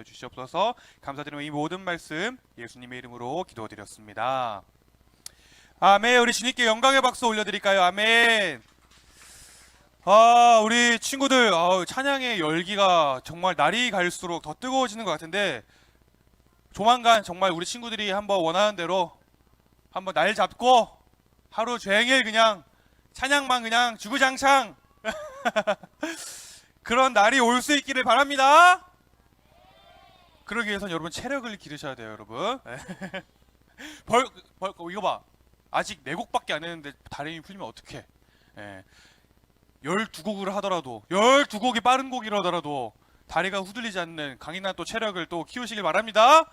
주시옵소서. 감사드리며 이 모든 말씀 예수님의 이름으로 기도드렸습니다. 아멘. 우리 주님께 영광의 박수 올려드릴까요? 아멘. 우리 친구들 찬양의 열기가 정말 날이 갈수록 더 뜨거워지는 것 같은데, 조만간 정말 우리 친구들이 한번 원하는 대로 한번 날 잡고 하루 종일 그냥 찬양만 그냥 주구장창 그런 날이 올 수 있기를 바랍니다. 그러기 위해서는 여러분 체력을 기르셔야 돼요, 여러분. 이거 봐. 아직 4곡밖에 안 했는데 다리 풀리면 어떡해. 12곡을 하더라도, 12곡이 빠른 곡이라더라도 다리가 후들리지 않는 강인한 또 체력을 또 키우시길 바랍니다.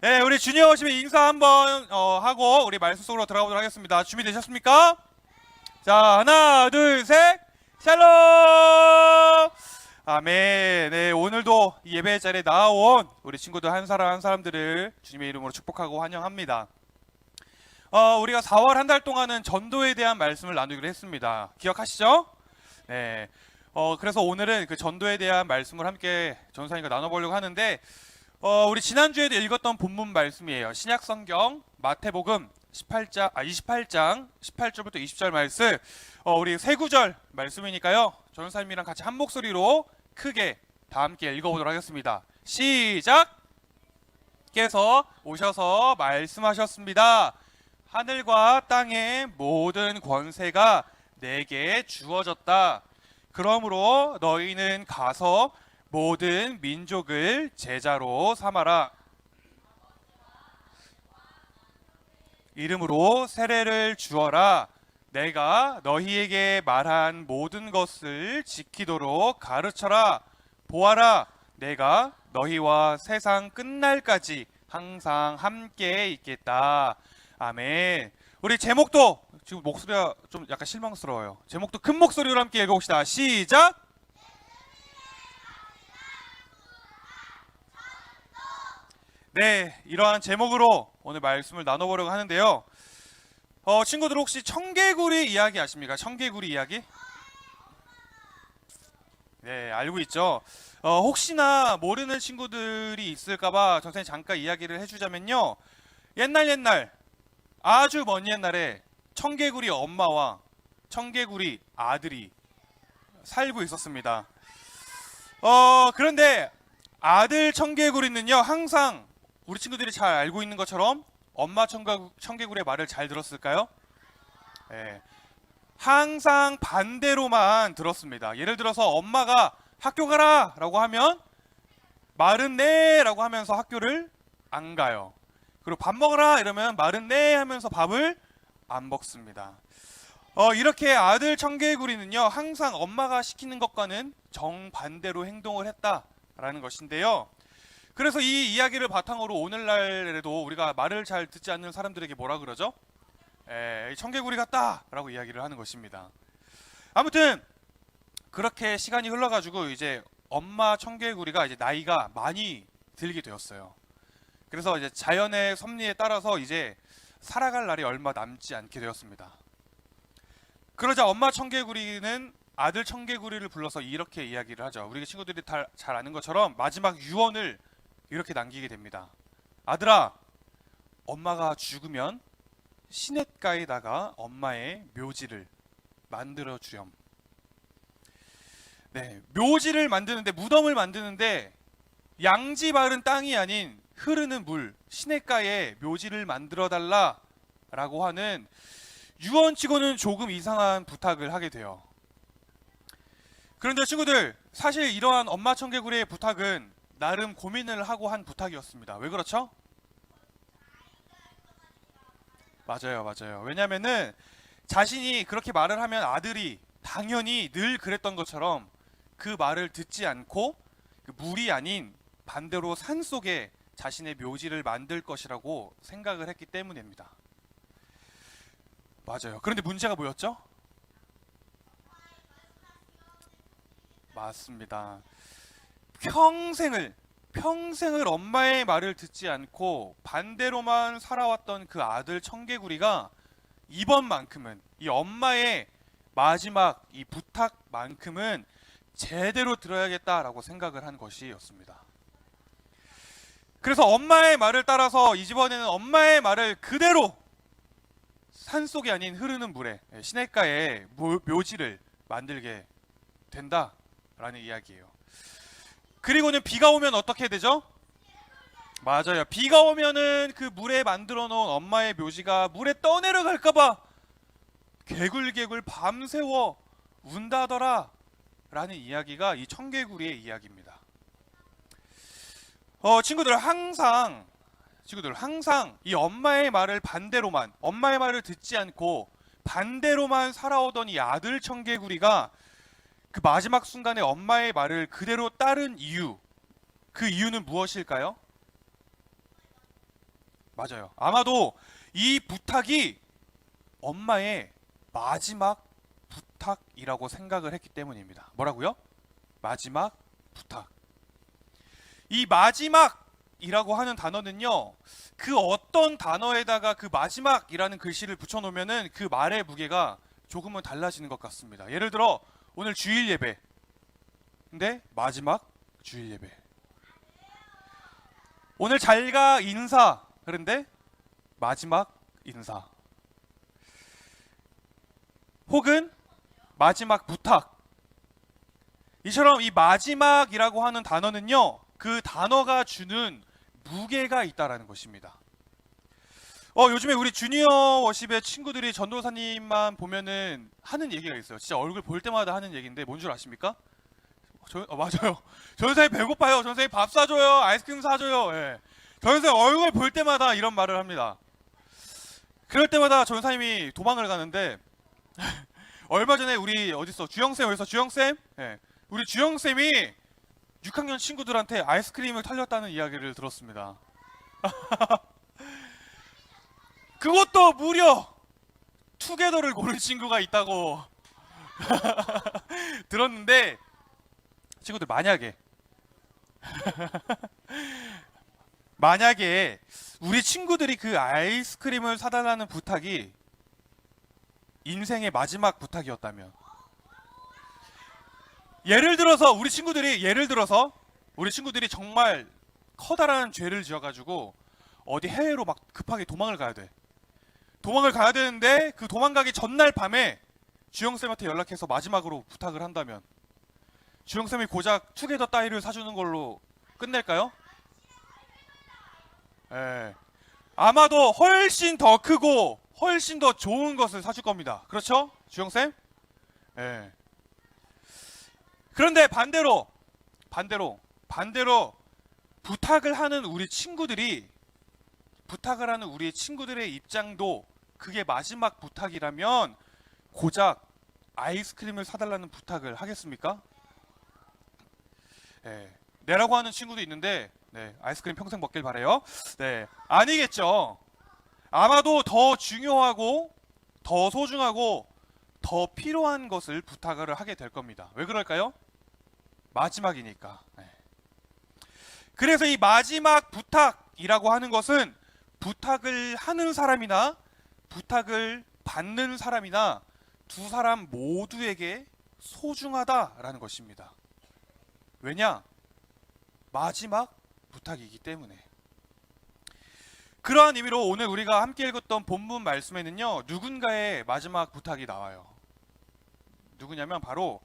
네, 우리 주니어 오시면 인사 한번 하고 우리 말씀 속으로 들어가보도록 하겠습니다. 준비되셨습니까? 자, 하나, 둘, 셋, 샬롬! 아멘. 네, 오늘도 이 예배 자리에 나온 우리 친구들 한 사람 한 사람들을 주님의 이름으로 축복하고 환영합니다. 우리가 4월 한 달 동안은 전도에 대한 말씀을 나누기로 했습니다. 기억하시죠? 네. 그래서 오늘은 그 전도에 대한 말씀을 함께 전사님과 나눠보려고 하는데, 우리 지난주에도 읽었던 본문 말씀이에요. 신약성경 마태복음 28장 18절부터 20절 말씀, 우리 세 구절 말씀이니까요, 전사님이랑 같이 한 목소리로 크게 다 함께 읽어보도록 하겠습니다. 시작! 께서 오셔서 말씀하셨습니다. 하늘과 땅의 모든 권세가 내게 주어졌다. 그러므로 너희는 가서 모든 민족을 제자로 삼아라. 이름으로 세례를 주어라. 내가 너희에게 말한 모든 것을 지키도록 가르쳐라. 보아라, 내가 너희와 세상 끝날까지 항상 함께 있겠다. 아멘. 우리 제목도 지금 목소리가 좀 약간 실망스러워요. 제목도 큰 목소리로 함께 읽어봅시다. 시작! 네, 이러한 제목으로 오늘 말씀을 나눠보려고 하는데요. 친구들 혹시 청개구리 이야기 아십니까? 청개구리 이야기? 네, 알고 있죠. 혹시나 모르는 친구들이 있을까봐 선생님 잠깐 이야기를 해주자면요. 옛날 아주 먼 옛날에 청개구리 엄마와 청개구리 아들이 살고 있었습니다. 그런데 아들 청개구리는요, 항상 우리 친구들이 잘 알고 있는 것처럼 엄마 청개구리의 말을 잘 들었을까요? 네. 항상 반대로만 들었습니다. 예를 들어서 엄마가 학교 가라 라고 하면 말은 네 라고 하면서 학교를 안 가요. 그리고 밥 먹어라 이러면 말은 네 하면서 밥을 안 먹습니다. 이렇게 아들 청개구리는요, 항상 엄마가 시키는 것과는 정반대로 행동을 했다라는 것인데요. 그래서 이 이야기를 바탕으로 오늘날에도 우리가 말을 잘 듣지 않는 사람들에게 뭐라 그러죠? 청개구리 같다 라고 이야기를 하는 것입니다. 아무튼 그렇게 시간이 흘러가지고 이제 엄마 청개구리가 이제 나이가 많이 들게 되었어요. 그래서 이제 자연의 섭리에 따라서 이제 살아갈 날이 얼마 남지 않게 되었습니다. 그러자 엄마 청개구리는 아들 청개구리를 불러서 이렇게 이야기를 하죠. 우리 친구들이 잘 아는 것처럼 마지막 유언을 이렇게 남기게 됩니다. 아들아, 엄마가 죽으면 시냇가에다가 엄마의 묘지를 만들어 주렴. 네, 묘지를 만드는데, 무덤을 만드는데 양지 바른 땅이 아닌 흐르는 물, 시냇가에 묘지를 만들어 달라라고 하는 유언치고는 조금 이상한 부탁을 하게 돼요. 그런데 친구들, 사실 이러한 엄마 청개구리의 부탁은 나름 고민을 하고 한 부탁이었습니다. 왜 그렇죠? 맞아요. 왜냐면은 자신이 그렇게 말을 하면 아들이 당연히 늘 그랬던 것처럼 그 말을 듣지 않고 그 물이 아닌 반대로 산 속에 자신의 묘지를 만들 것이라고 생각을 했기 때문입니다. 맞아요. 그런데 문제가 뭐였죠? 맞습니다. 평생을 엄마의 말을 듣지 않고 반대로만 살아왔던 그 아들 청개구리가 이번만큼은, 이 엄마의 마지막 이 부탁만큼은 제대로 들어야겠다라고 생각을 한 것이었습니다. 그래서 엄마의 말을 따라서 이번에는 엄마의 말을 그대로 산속이 아닌 흐르는 물에, 시냇가에 묘지를 만들게 된다라는 이야기예요. 그리고는 비가 오면 어떻게 되죠? 맞아요. 비가 오면은 그 물에 만들어 놓은 엄마의 묘지가 물에 떠내려갈까봐 개굴개굴 밤새워 운다더라 라는 이야기가 이 청개구리의 이야기입니다. 친구들 항상 이 엄마의 말을 반대로만, 엄마의 말을 듣지 않고 반대로만 살아오던 이 아들 청개구리가 그 마지막 순간에 엄마의 말을 그대로 따른 이유, 그 이유는 무엇일까요? 맞아요. 아마도 이 부탁이 엄마의 마지막 부탁이라고 생각을 했기 때문입니다. 뭐라고요? 마지막 부탁. 이 마지막이라고 하는 단어는요, 그 어떤 단어에다가 그 마지막이라는 글씨를 붙여놓으면은 그 말의 무게가 조금은 달라지는 것 같습니다. 예를 들어 오늘 주일 예배, 근데 마지막 주일 예배. 오늘 잘가 인사, 그런데 마지막 인사. 혹은 마지막 부탁. 이처럼 이 마지막이라고 하는 단어는요, 그 단어가 주는 무게가 있다라는 것입니다. 요즘에 우리 주니어 워십의 친구들이 전도사님만 보면은 하는 얘기가 있어요. 진짜 얼굴 볼 때마다 하는 얘기인데 뭔 줄 아십니까? 맞아요. 전도사님 배고파요. 전도사님 밥 사줘요. 아이스크림 사줘요. 예. 전도사님 얼굴 볼 때마다 이런 말을 합니다. 그럴 때마다 전도사님이 도망을 가는데 얼마 전에 우리 어딨어? 주영쌤 어딨어? 주영쌤? 예. 우리 주영쌤이 6학년 친구들한테 아이스크림을 탈렸다는 이야기를 들었습니다. 그것도 무려 투게더를 고른 친구가 있다고 들었는데, 친구들 만약에 우리 친구들이 그 아이스크림을 사달라는 부탁이 인생의 마지막 부탁이었다면, 예를 들어서 우리 친구들이 정말 커다란 죄를 지어가지고 어디 해외로 막 급하게 도망을 가야 되는데 그 도망가기 전날 밤에 주영쌤한테 연락해서 마지막으로 부탁을 한다면 주영쌤이 고작 투게더 따위를 사주는 걸로 끝낼까요? 예. 아마도 훨씬 더 크고 훨씬 더 좋은 것을 사줄 겁니다. 그렇죠? 주영쌤? 예. 그런데 반대로 부탁을 하는 우리 친구들의 입장도 그게 마지막 부탁이라면 고작 아이스크림을 사달라는 부탁을 하겠습니까? 네, 내라고 하는 친구도 있는데, 네, 아이스크림 평생 먹길 바래요. 네, 아니겠죠. 아마도 더 중요하고 더 소중하고 더 필요한 것을 부탁을 하게 될 겁니다. 왜 그럴까요? 마지막이니까. 네. 그래서 이 마지막 부탁이라고 하는 것은 부탁을 하는 사람이나 부탁을 받는 사람이나 두 사람 모두에게 소중하다라는 것입니다. 왜냐? 마지막 부탁이기 때문에. 그러한 의미로 오늘 우리가 함께 읽었던 본문 말씀에는요, 누군가의 마지막 부탁이 나와요. 누구냐면 바로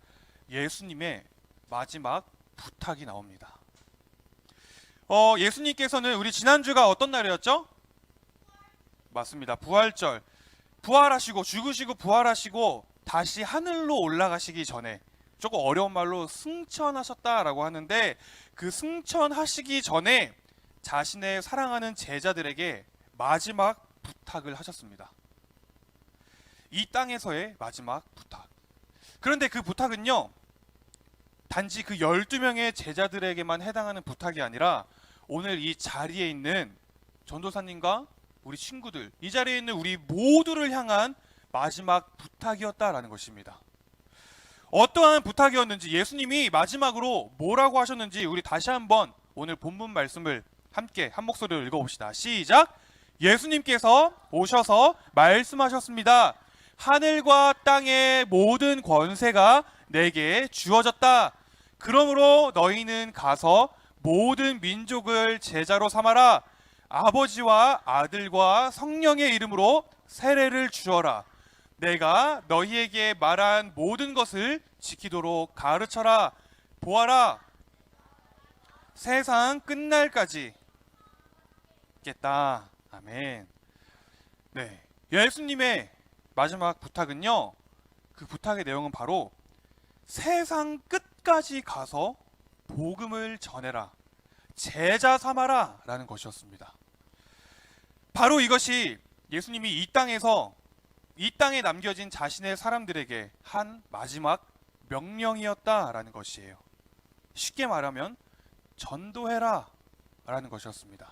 예수님의 마지막 부탁이 나옵니다. 예수님께서는 우리 지난주가 어떤 날이었죠? 맞습니다. 부활절. 부활하시고 죽으시고 부활하시고 다시 하늘로 올라가시기 전에, 조금 어려운 말로 승천하셨다라고 하는데, 그 승천하시기 전에 자신의 사랑하는 제자들에게 마지막 부탁을 하셨습니다. 이 땅에서의 마지막 부탁. 그런데 그 부탁은요, 단지 그 12명의 제자들에게만 해당하는 부탁이 아니라 오늘 이 자리에 있는 전도사님과 우리 친구들, 이 자리에 있는 우리 모두를 향한 마지막 부탁이었다라는 것입니다. 어떠한 부탁이었는지, 예수님이 마지막으로 뭐라고 하셨는지 우리 다시 한번 오늘 본문 말씀을 함께 한 목소리로 읽어봅시다. 시작! 예수님께서 오셔서 말씀하셨습니다. 하늘과 땅의 모든 권세가 내게 주어졌다. 그러므로 너희는 가서 모든 민족을 제자로 삼아라. 아버지와 아들과 성령의 이름으로 세례를 주어라. 내가 너희에게 말한 모든 것을 지키도록 가르쳐라. 보아라, 세상 끝날까지 있겠다. 아멘. 네, 예수님의 마지막 부탁은요, 그 부탁의 내용은 바로 세상 끝까지 가서 복음을 전해라, 제자 삼아라 라는 것이었습니다. 바로 이것이 예수님이 이 땅에 남겨진 자신의 사람들에게 한 마지막 명령이었다라는 것이에요. 쉽게 말하면 전도해라 라는 것이었습니다.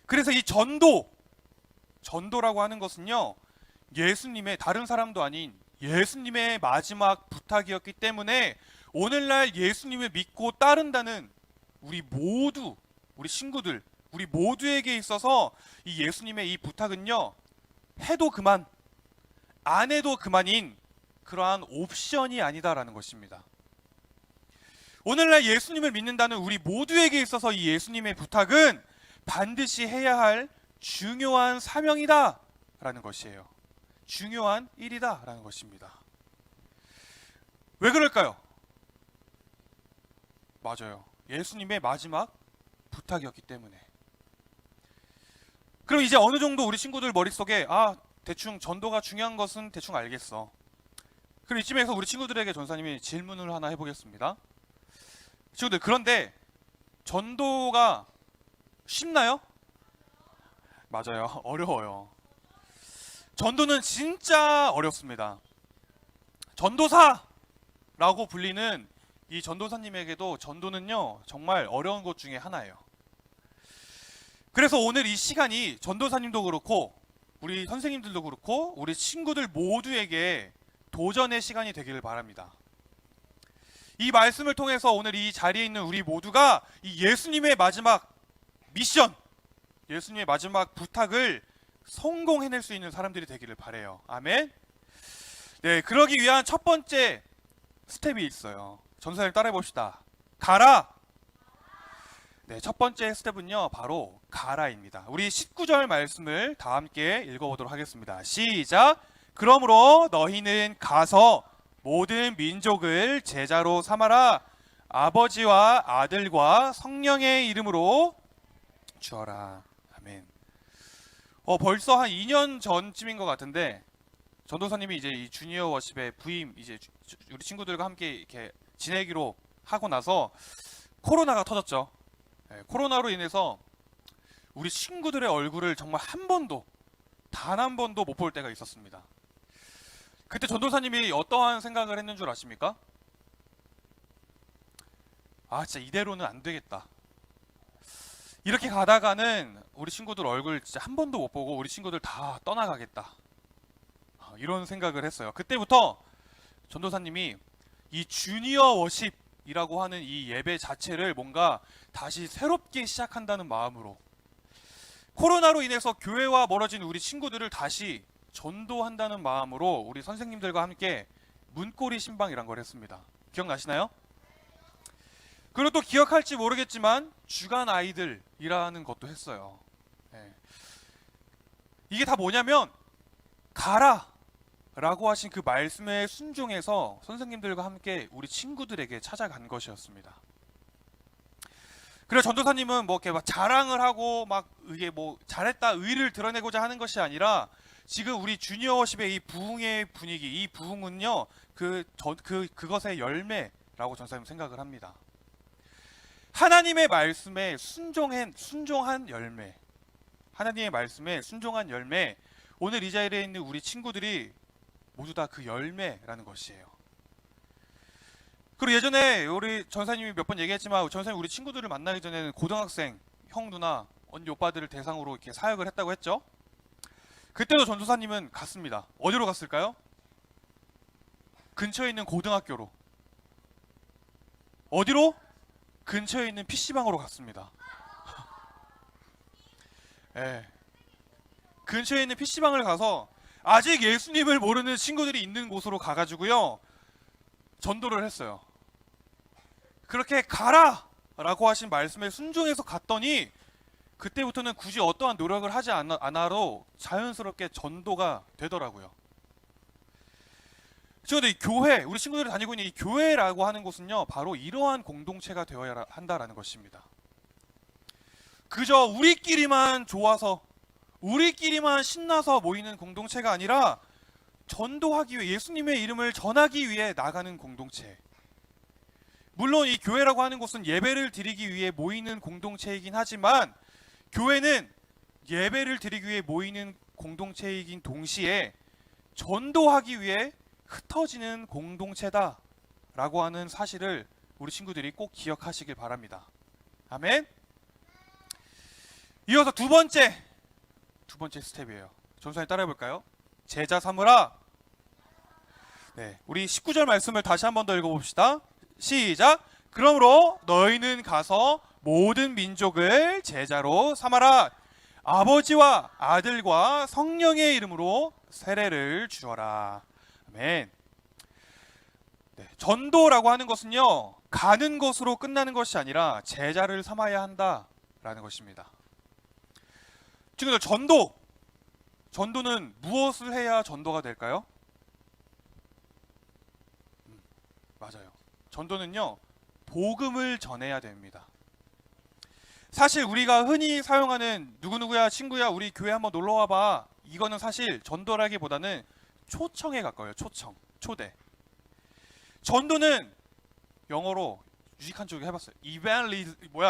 그래서 이 전도라고 하는 것은요, 예수님의, 다른 사람도 아닌 예수님의 마지막 부탁이었기 때문에 오늘날 예수님을 믿고 따른다는 우리 모두, 우리 친구들, 우리 모두에게 있어서 이 예수님의 이 부탁은요, 해도 그만, 안 해도 그만인 그러한 옵션이 아니다라는 것입니다. 오늘날 예수님을 믿는다는 우리 모두에게 있어서 이 예수님의 부탁은 반드시 해야 할 중요한 사명이다 라는 것이에요. 중요한 일이다 라는 것입니다. 왜 그럴까요? 맞아요. 예수님의 마지막 부탁이었기 때문에. 그럼 이제 어느 정도 우리 친구들 머릿속에 대충 전도가 중요한 것은 대충 알겠어. 그럼 이쯤에서 우리 친구들에게 전사님이 질문을 하나 해보겠습니다. 친구들, 그런데 전도가 쉽나요? 맞아요. 어려워요. 전도는 진짜 어렵습니다. 전도사라고 불리는 이 전도사님에게도 전도는요, 정말 어려운 것 중에 하나예요. 그래서 오늘 이 시간이 전도사님도 그렇고 우리 선생님들도 그렇고 우리 친구들 모두에게 도전의 시간이 되기를 바랍니다. 이 말씀을 통해서 오늘 이 자리에 있는 우리 모두가 이 예수님의 마지막 미션, 예수님의 마지막 부탁을 성공해낼 수 있는 사람들이 되기를 바라요. 아멘. 네, 그러기 위한 첫 번째 스텝이 있어요. 전사님 따라해 봅시다. 가라. 네, 첫 번째 스텝은요, 바로 가라입니다. 우리 19절 말씀을 다 함께 읽어보도록 하겠습니다. 시작. 그러므로 너희는 가서 모든 민족을 제자로 삼아라. 아버지와 아들과 성령의 이름으로 주어라. 아멘. 벌써 한 2년 전쯤인 것 같은데 전도사님이 이제 이 주니어 워십의 부임, 이제 우리 친구들과 함께 이렇게 지내기로 하고 나서 코로나가 터졌죠. 네, 코로나로 인해서 우리 친구들의 얼굴을 정말 단 한 번도 못 볼 때가 있었습니다. 그때 전도사님이 어떠한 생각을 했는 줄 아십니까? 진짜 이대로는 안 되겠다. 이렇게 가다가는 우리 친구들 얼굴 진짜 한 번도 못 보고 우리 친구들 다 떠나가겠다. 이런 생각을 했어요. 그때부터 전도사님이 이 주니어 워십이라고 하는 이 예배 자체를 뭔가 다시 새롭게 시작한다는 마음으로, 코로나로 인해서 교회와 멀어진 우리 친구들을 다시 전도한다는 마음으로 우리 선생님들과 함께 문고리 신방이란 걸 했습니다. 기억나시나요? 그리고 또 기억할지 모르겠지만 주간 아이들이라는 것도 했어요. 네. 이게 다 뭐냐면 가라 라고 하신 그 말씀에 순종해서 선생님들과 함께 우리 친구들에게 찾아간 것이었습니다. 그래서 전도사님은 뭐 이렇게 막 자랑을 하고 막 이게 뭐 잘했다 의의를 드러내고자 하는 것이 아니라, 지금 우리 주니어 워십의 이 부흥의 분위기, 이 부흥은요, 그것의 열매라고 전사님 생각을 합니다. 하나님의 말씀에 순종한 열매, 하나님의 말씀에 순종한 열매, 오늘 이 자리에 있는 우리 친구들이 모두 다 그 열매라는 것이에요. 그리고 예전에 우리 전사님이 몇 번 얘기했지만, 전사님 우리 친구들을 만나기 전에는 고등학생, 형, 누나, 언니, 오빠들을 대상으로 이렇게 사역을 했다고 했죠. 그때도 전도사님은 갔습니다. 어디로 갔을까요? 근처에 있는 고등학교로. 어디로? 근처에 있는 PC방으로 갔습니다. 네. 근처에 있는 PC방을 가서 아직 예수님을 모르는 친구들이 있는 곳으로 가가지고요, 전도를 했어요. 그렇게 가라! 라고 하신 말씀에 순종해서 갔더니 그때부터는 굳이 어떠한 노력을 하지 않아도 자연스럽게 전도가 되더라고요. 친구들, 이 교회, 우리 친구들이 다니고 있는 이 교회라고 하는 곳은요, 바로 이러한 공동체가 되어야 한다라는 것입니다. 그저 우리끼리만 좋아서, 우리끼리만 신나서 모이는 공동체가 아니라 전도하기 위해, 예수님의 이름을 전하기 위해 나가는 공동체. 물론 이 교회라고 하는 곳은 예배를 드리기 위해 모이는 공동체이긴 하지만, 교회는 예배를 드리기 위해 모이는 공동체이긴 동시에 전도하기 위해 흩어지는 공동체다 라고 하는 사실을 우리 친구들이 꼭 기억하시길 바랍니다. 아멘. 이어서 두 번째 스텝이에요. 전사님 따라해 볼까요? 제자 삼으라. 네, 우리 19절 말씀을 다시 한 번 더 읽어봅시다. 시작. 그러므로 너희는 가서 모든 민족을 제자로 삼아라. 아버지와 아들과 성령의 이름으로 세례를 주어라. 아멘. 네, 전도라고 하는 것은요, 가는 것으로 끝나는 것이 아니라 제자를 삼아야 한다라는 것입니다. 친구들, 전도는 무엇을 해야 전도가 될까요? 맞아요. 전도는요, 복음을 전해야 됩니다. 사실 우리가 흔히 사용하는 누구누구야 친구야 우리 교회 한번 놀러 와봐, 이거는 사실 전도라기보다는 초청에 가까워요. 초대. 전도는 영어로 유식한 쪽에 해봤어요.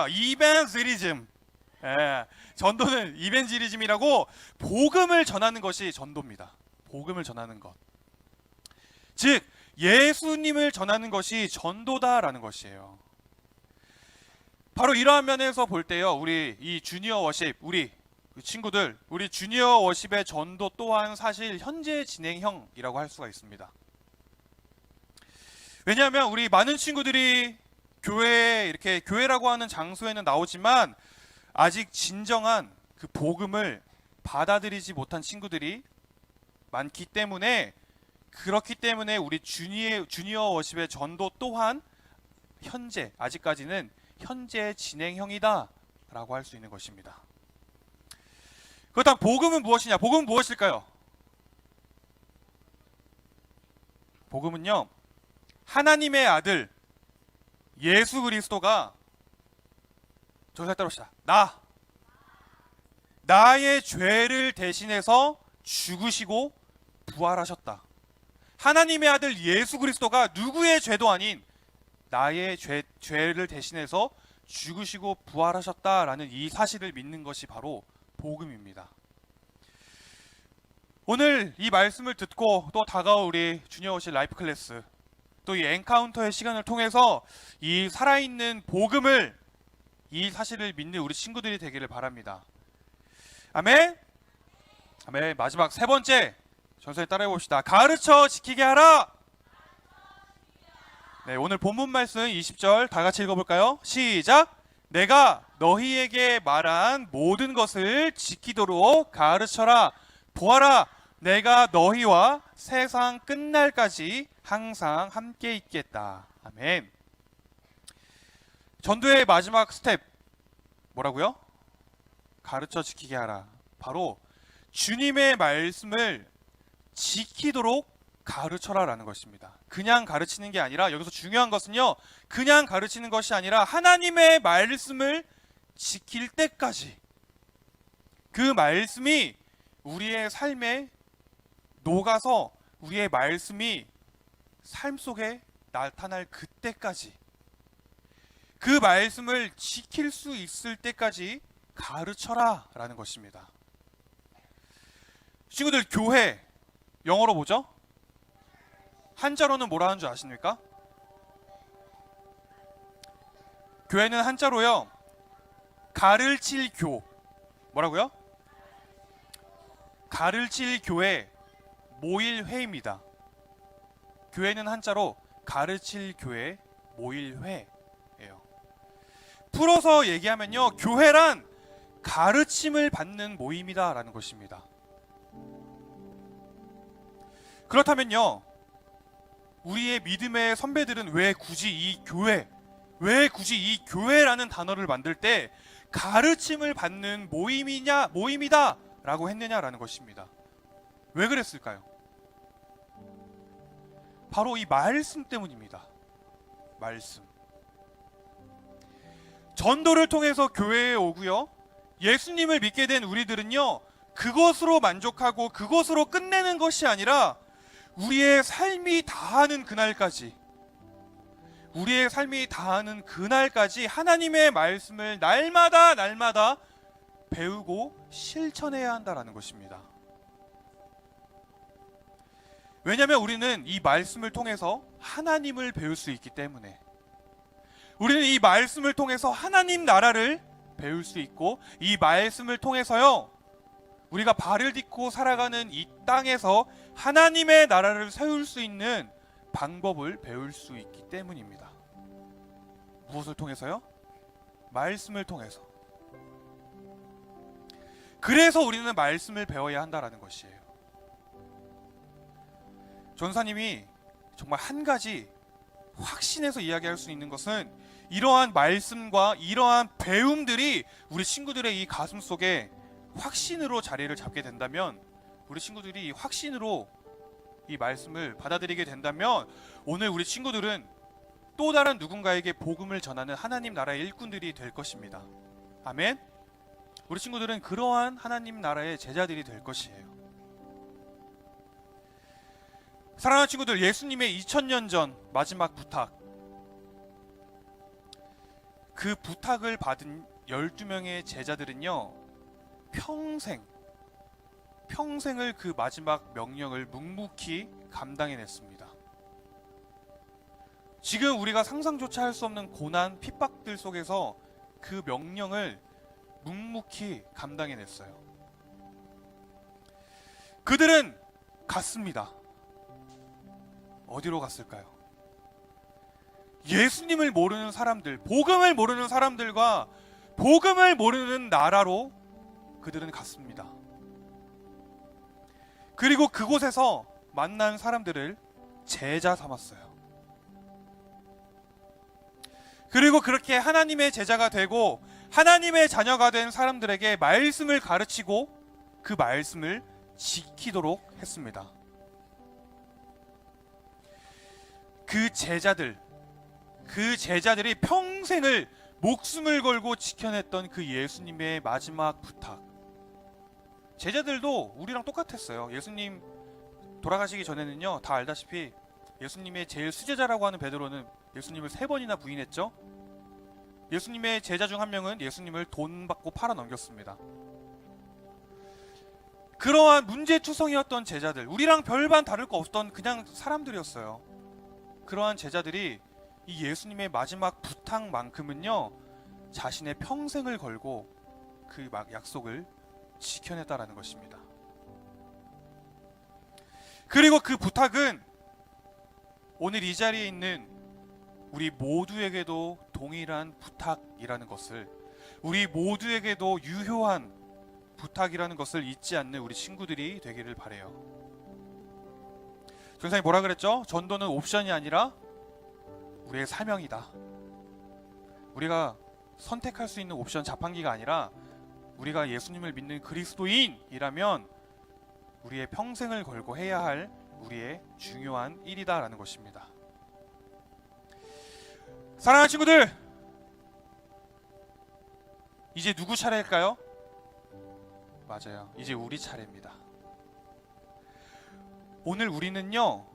이벤지리즘. 예, 전도는 이벤지리즘이라고 복음을 전하는 것이 전도입니다. 복음을 전하는 것. 즉 예수님을 전하는 것이 전도다라는 것이에요. 바로 이러한 면에서 볼 때요, 우리 이 주니어 워십, 우리 친구들, 우리 주니어 워십의 전도 또한 사실 현재 진행형이라고 할 수가 있습니다. 왜냐하면 우리 많은 친구들이 이렇게 교회라고 하는 장소에는 나오지만 아직 진정한 그 복음을 받아들이지 못한 친구들이 많기 때문에, 그렇기 때문에 우리 주니어 워십의 전도 또한 아직까지는 현재 진행형이다 라고 할 수 있는 것입니다. 그렇다면 복음은 무엇이냐? 복음은 무엇일까요? 복음은요, 하나님의 아들 예수 그리스도가, 저기서 따라합시다. 나의 죄를 대신해서 죽으시고 부활하셨다. 하나님의 아들 예수 그리스도가 누구의 죄도 아닌 나의 죄를 대신해서 죽으시고 부활하셨다라는 이 사실을 믿는 것이 바로 복음입니다. 오늘 이 말씀을 듣고 또 다가올 우리 주니어 워십 라이프 클래스, 또 이 엔카운터의 시간을 통해서 이 살아있는 복음을, 이 사실을 믿는 우리 친구들이 되기를 바랍니다. 아멘. 아멘. 마지막 세 번째, 전사님 따라해 봅시다. 가르쳐 지키게 하라. 네, 오늘 본문 말씀 20절 다 같이 읽어볼까요? 시작. 내가 너희에게 말한 모든 것을 지키도록 가르쳐라. 보아라, 내가 너희와 세상 끝날까지 항상 함께 있겠다. 아멘. 전도의 마지막 스텝 뭐라고요? 가르쳐 지키게 하라. 바로 주님의 말씀을 지키도록 가르쳐라라는 것입니다. 그냥 가르치는 게 아니라, 여기서 중요한 것은요, 그냥 가르치는 것이 아니라 하나님의 말씀을 지킬 때까지, 그 말씀이 우리의 삶에 녹아서 우리의 말씀이 삶 속에 나타날 그때까지, 그 말씀을 지킬 수 있을 때까지 가르쳐라 라는 것입니다. 친구들, 교회 영어로 뭐죠? 한자로는 뭐라 하는 줄 아십니까? 교회는 한자로요, 가르칠 교. 뭐라고요? 가르칠 교회 모일회입니다. 교회는 한자로 가르칠 교회 모일회예요. 풀어서 얘기하면요, 교회란 가르침을 받는 모임이다 라는 것입니다. 그렇다면요, 우리의 믿음의 선배들은 왜 굳이 이 교회라는 단어를 만들 때 가르침을 받는 모임이다 라고 했느냐라는 것입니다. 왜 그랬을까요? 바로 이 말씀 때문입니다. 말씀. 전도를 통해서 교회에 오고요, 예수님을 믿게 된 우리들은요, 그것으로 만족하고 그것으로 끝내는 것이 아니라 우리의 삶이 다하는 그날까지 하나님의 말씀을 날마다 배우고 실천해야 한다라는 것입니다. 왜냐하면 우리는 이 말씀을 통해서 하나님을 배울 수 있기 때문에, 우리는 이 말씀을 통해서 하나님 나라를 배울 수 있고, 이 말씀을 통해서요, 우리가 발을 딛고 살아가는 이 땅에서 하나님의 나라를 세울 수 있는 방법을 배울 수 있기 때문입니다. 무엇을 통해서요? 말씀을 통해서. 그래서 우리는 말씀을 배워야 한다는 것이에요. 전사님이 정말 한 가지 확신해서 이야기할 수 있는 것은, 이러한 말씀과 이러한 배움들이 우리 친구들의 이 가슴 속에 확신으로 자리를 잡게 된다면, 우리 친구들이 이 확신으로 이 말씀을 받아들이게 된다면, 오늘 우리 친구들은 또 다른 누군가에게 복음을 전하는 하나님 나라의 일꾼들이 될 것입니다. 아멘. 우리 친구들은 그러한 하나님 나라의 제자들이 될 것이에요. 사랑하는 친구들, 예수님의 2000년 전 마지막 부탁, 그 부탁을 받은 12명의 제자들은요, 평생을 그 마지막 명령을 묵묵히 감당해냈습니다. 지금 우리가 상상조차 할 수 없는 고난, 핍박들 속에서 그 명령을 묵묵히 감당해냈어요. 그들은 갔습니다. 어디로 갔을까요? 예수님을 모르는 사람들, 복음을 모르는 사람들과 복음을 모르는 나라로 그들은 갔습니다. 그리고 그곳에서 만난 사람들을 제자 삼았어요. 그리고 그렇게 하나님의 제자가 되고 하나님의 자녀가 된 사람들에게 말씀을 가르치고 그 말씀을 지키도록 했습니다. 그 제자들이 평생을 목숨을 걸고 지켜냈던 그 예수님의 마지막 부탁, 제자들도 우리랑 똑같았어요. 예수님 돌아가시기 전에는요, 다 알다시피 예수님의 제일 수제자라고 하는 베드로는 예수님을 3번이나 부인했죠. 예수님의 제자 중 한 명은 예수님을 돈 받고 팔아 넘겼습니다. 그러한 문제투성이었던 제자들, 우리랑 별반 다를 거 없던 그냥 사람들이었어요. 그러한 제자들이 이 예수님의 마지막 부탁만큼은요, 자신의 평생을 걸고 그 약속을 지켜냈다라는 것입니다. 그리고 그 부탁은 오늘 이 자리에 있는 우리 모두에게도 동일한 부탁이라는 것을, 우리 모두에게도 유효한 부탁이라는 것을 잊지 않는 우리 친구들이 되기를 바라요. 전사님 뭐라 그랬죠? 전도는 옵션이 아니라 우리의 사명이다. 우리가 선택할 수 있는 옵션 자판기가 아니라 우리가 예수님을 믿는 그리스도인이라면 우리의 평생을 걸고 해야 할 우리의 중요한 일이다라는 것입니다. 사랑하는 친구들, 이제 누구 차례일까요? 맞아요. 이제 우리 차례입니다. 오늘 우리는요,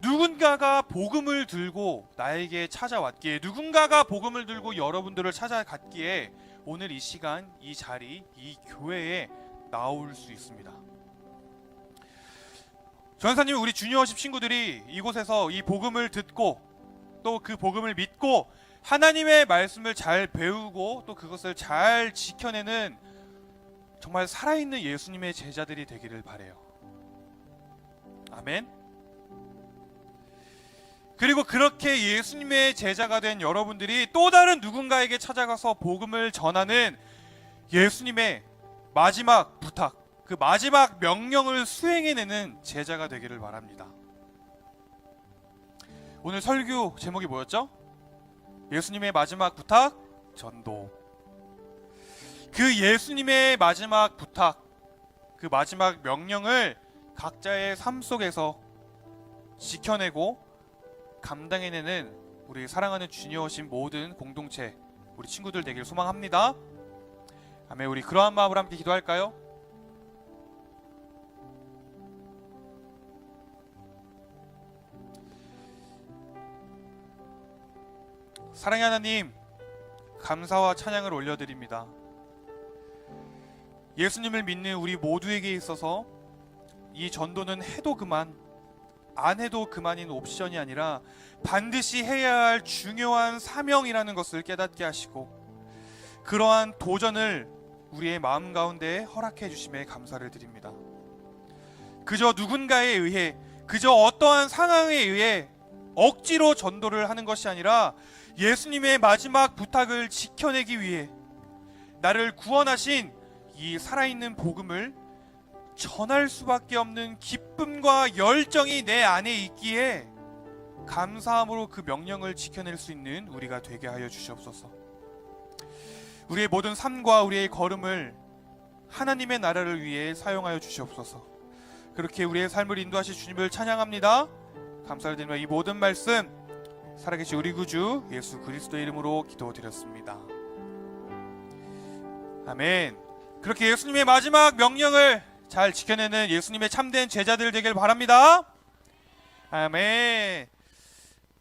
누군가가 복음을 들고 나에게 찾아왔기에, 누군가가 복음을 들고 여러분들을 찾아갔기에 오늘 이 시간, 이 자리, 이 교회에 나올 수 있습니다. 전사님, 우리 주니어십 친구들이 이곳에서 이 복음을 듣고 또 그 복음을 믿고 하나님의 말씀을 잘 배우고 또 그것을 잘 지켜내는 정말 살아있는 예수님의 제자들이 되기를 바라요. 아멘. 그리고 그렇게 예수님의 제자가 된 여러분들이 또 다른 누군가에게 찾아가서 복음을 전하는 예수님의 마지막 부탁, 그 마지막 명령을 수행해내는 제자가 되기를 바랍니다. 오늘 설교 제목이 뭐였죠? 예수님의 마지막 부탁, 전도. 그 예수님의 마지막 부탁, 그 마지막 명령을 각자의 삶 속에서 지켜내고 감당해내는 우리 사랑하는 주님이신 모든 공동체, 우리 친구들 되길 소망합니다. 아멘. 우리 그러한 마음으로 함께 기도할까요? 사랑의 하나님, 감사와 찬양을 올려드립니다. 예수님을 믿는 우리 모두에게 있어서 이 전도는 해도 그만, 안 해도 그만인 옵션이 아니라 반드시 해야 할 중요한 사명이라는 것을 깨닫게 하시고, 그러한 도전을 우리의 마음 가운데 허락해 주심에 감사를 드립니다. 그저 누군가에 의해, 그저 어떠한 상황에 의해 억지로 전도를 하는 것이 아니라 예수님의 마지막 부탁을 지켜내기 위해 나를 구원하신 이 살아있는 복음을 전할 수밖에 없는 기쁨과 열정이 내 안에 있기에 감사함으로 그 명령을 지켜낼 수 있는 우리가 되게 하여 주시옵소서. 우리의 모든 삶과 우리의 걸음을 하나님의 나라를 위해 사용하여 주시옵소서. 그렇게 우리의 삶을 인도하실 주님을 찬양합니다. 감사를 드리며 이 모든 말씀 살아계신 우리 구주 예수 그리스도의 이름으로 기도드렸습니다. 아멘. 그렇게 예수님의 마지막 명령을 잘 지켜내는 예수님의 참된 제자들 되길 바랍니다. 아멘.